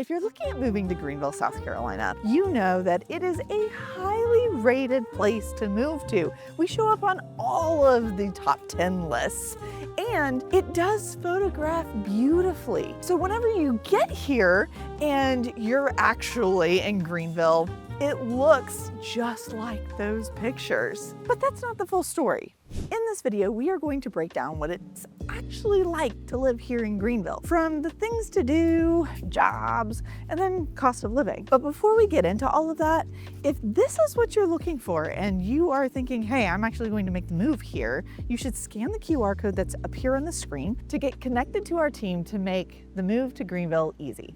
If you're looking at moving to Greenville, South Carolina, you know that it is a highly rated place to move to. We show up on all of the top 10 lists, and it does photograph beautifully. So whenever you get here and you're actually in Greenville, it looks just like those pictures. But that's not the full story. In this video, we are going to break down what it's actually like to live here in Greenville, from the things to do, jobs, and then cost of living. But before we get into all of that, if this is what you're looking for and you are thinking, hey, I'm actually going to make the move here, you should scan the QR code that's up here on the screen to get connected to our team to make the move to Greenville easy.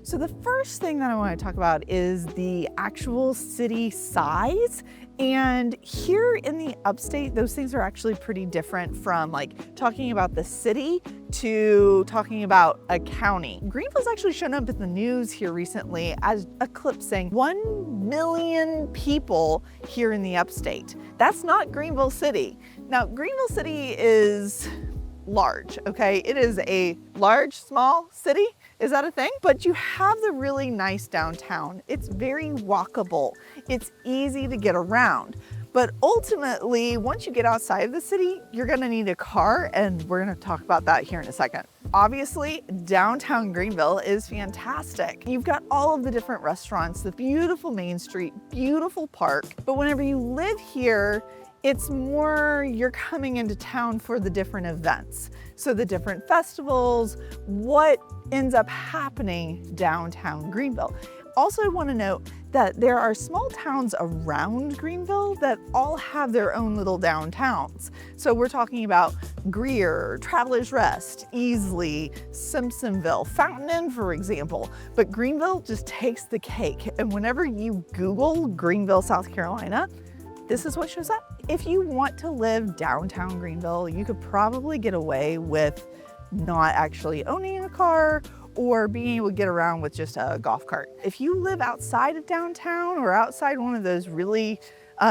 So the first thing that I want to talk about is the actual city size. And here in the upstate, those things are actually pretty different from like talking about the city to talking about a county. Greenville's actually shown up in the news here recently as eclipsing 1 million people here in the upstate. That's not Greenville City. Now, Greenville City is large, okay? It is a large, small city. Is that a thing? But you have the really nice downtown. It's very walkable. It's easy to get around. But ultimately, once you get outside of the city, you're gonna need a car, and we're gonna talk about that here in a second. Obviously, downtown Greenville is fantastic. You've got all of the different restaurants, the beautiful Main Street, beautiful park. But whenever you live here, it's more you're coming into town for the different events. So the different festivals, what ends up happening downtown Greenville. Also, I want to note that there are small towns around Greenville that all have their own little downtowns. So we're talking about Greer, Travelers Rest, Easley, Simpsonville, Fountain Inn, for example. But Greenville just takes the cake. And whenever you Google Greenville, South Carolina, this is what shows up. If you want to live downtown Greenville, you could probably get away with not actually owning a car or being able to get around with just a golf cart. If you live outside of downtown or outside one of those really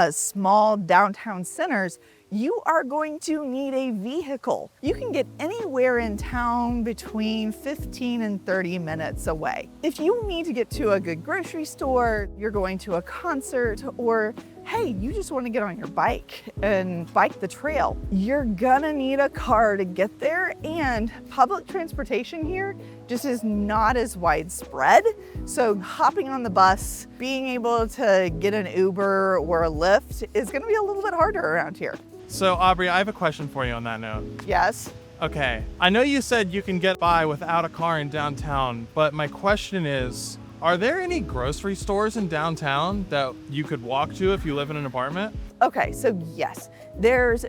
small downtown centers, you are going to need a vehicle. You can get anywhere in town between 15 and 30 minutes away. If you need to get to a good grocery store, you're going to a concert, or hey, you just want to get on your bike and bike the trail, you're gonna need a car to get there, and public transportation here just is not as widespread. So hopping on the bus, being able to get an Uber or a Lyft is gonna be a little bit harder around here. So Aubree, I have a question for you on that note. Yes? Okay, I know you said you can get by without a car in downtown, but my question is, are there any grocery stores in downtown that you could walk to if you live in an apartment? Okay, so yes, there's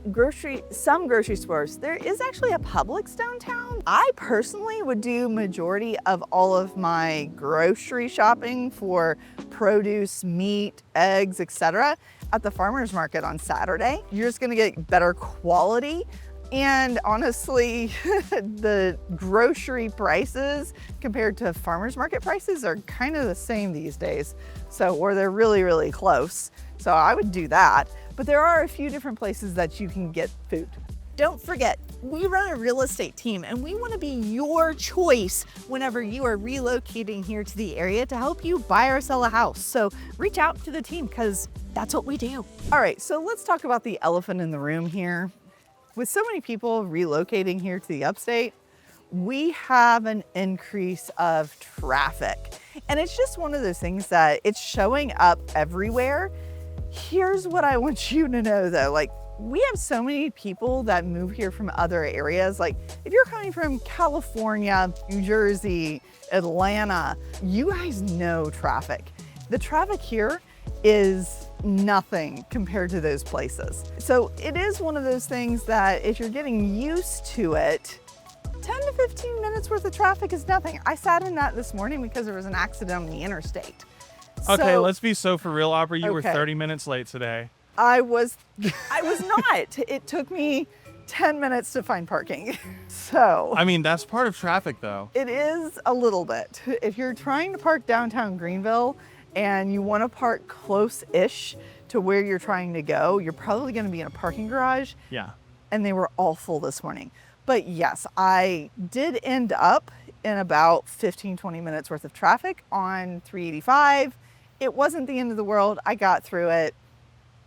some grocery stores. There is actually a Publix downtown. I personally would do majority of all of my grocery shopping for produce, meat, eggs, etc. at the farmer's market on Saturday. You're just gonna get better quality. And honestly, the grocery prices compared to farmers market prices are kind of the same these days. So, or they're really, really close. So I would do that. But there are a few different places that you can get food. Don't forget, we run a real estate team and we want to be your choice whenever you are relocating here to the area to help you buy or sell a house. So reach out to the team because that's what we do. All right, so let's talk about the elephant in the room here. With so many people relocating here to the upstate, we have an increase of traffic. And it's just one of those things that it's showing up everywhere. Here's what I want you to know though, like we have so many people that move here from other areas. Like if you're coming from California, New Jersey, Atlanta, you guys know traffic. The traffic here is nothing compared to those places. So it is one of those things that if you're getting used to it, 10 to 15 minutes worth of traffic is nothing. I sat in that this morning because there was an accident on the interstate. Okay, let's be so for real, Aubree. You were Okay. 30 minutes late today. I was not. It took me 10 minutes to find parking. So I mean, that's part of traffic though. it is a little bit. If you're trying to park downtown Greenville and you want to park close-ish to where you're trying to go, you're probably going to be in a parking garage. Yeah. And they were all full this morning. But yes, I did end up in about 15-20 minutes worth of traffic on 385. It wasn't the end of the world. I got through it.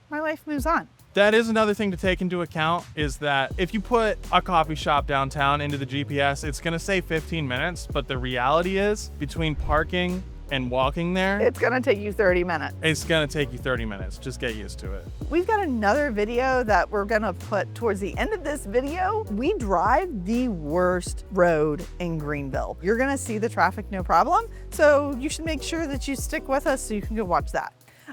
My life moves on. That is another thing to take into account, is that if you put a coffee shop downtown into the GPS, it's going to say 15 minutes, but the reality is between parking and walking there, It's gonna take you 30 minutes. it's going to take you 30 minutes. Just get used to it. We've got another video that we're gonna put towards the end of this video. We drive the worst road in Greenville. You're gonna see the traffic, no problem. So you should make sure that you stick with us so you can go watch that.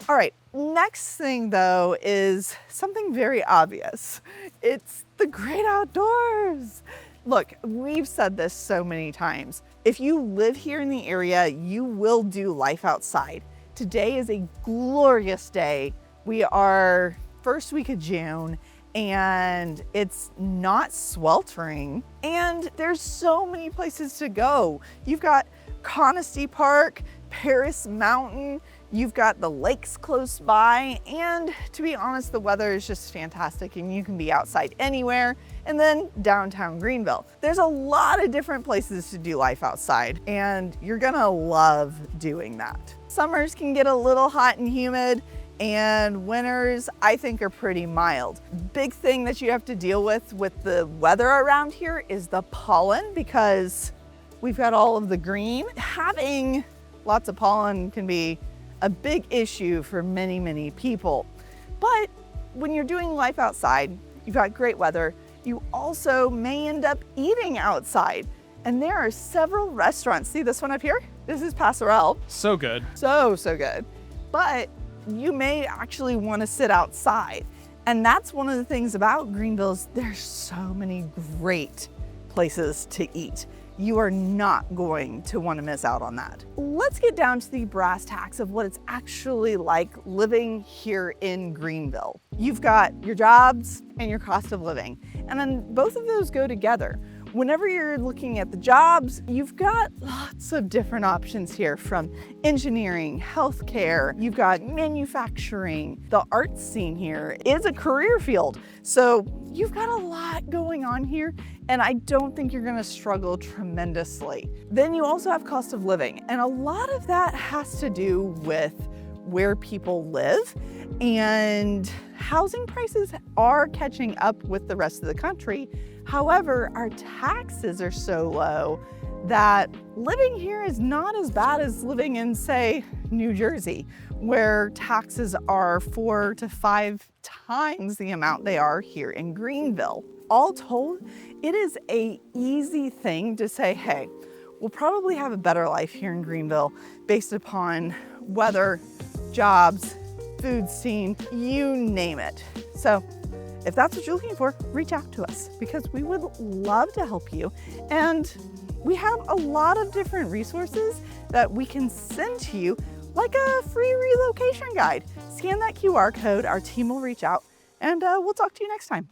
All right, next thing though is something very obvious. It's the great outdoors. Look, we've said this so many times. If you live here in the area, you will do life outside. Today is a glorious day. We are first week of June and it's not sweltering and there's so many places to go. You've got Conisty Park, Paris Mountain, you've got the lakes close by, and to be honest, the weather is just fantastic and you can be outside anywhere. And then downtown Greenville. There's a lot of different places to do life outside and you're gonna love doing that. Summers can get a little hot and humid, and winters I think are pretty mild. Big thing that you have to deal with the weather around here is the pollen, because we've got all of the green. Having lots of pollen can be a big issue for many, many people. But when you're doing life outside, you've got great weather, you also may end up eating outside. And there are several restaurants. See this one up here? This is Passerelle. So good. So good. But you may actually want to sit outside. And that's one of the things about Greenville is there's so many great places to eat. You are not going to want to miss out on that. Let's get down to the brass tacks of what it's actually like living here in Greenville. You've got your jobs and your cost of living, and then both of those go together. Whenever you're looking at the jobs, you've got lots of different options here, from engineering, healthcare, you've got manufacturing. The arts scene here is a career field. So you've got a lot going on here, and I don't think you're gonna struggle tremendously. Then you also have cost of living, and a lot of that has to do with where people live, and housing prices are catching up with the rest of the country. However, our taxes are so low that living here is not as bad as living in, say, New Jersey, where taxes are 4 to 5 times the amount they are here in Greenville. All told, it is an easy thing to say, hey, we'll probably have a better life here in Greenville based upon weather, jobs, food scene, you name it. So if that's what you're looking for, reach out to us because we would love to help you. And we have a lot of different resources that we can send to you, like a free relocation guide. Scan that QR code, our team will reach out, and we'll talk to you next time.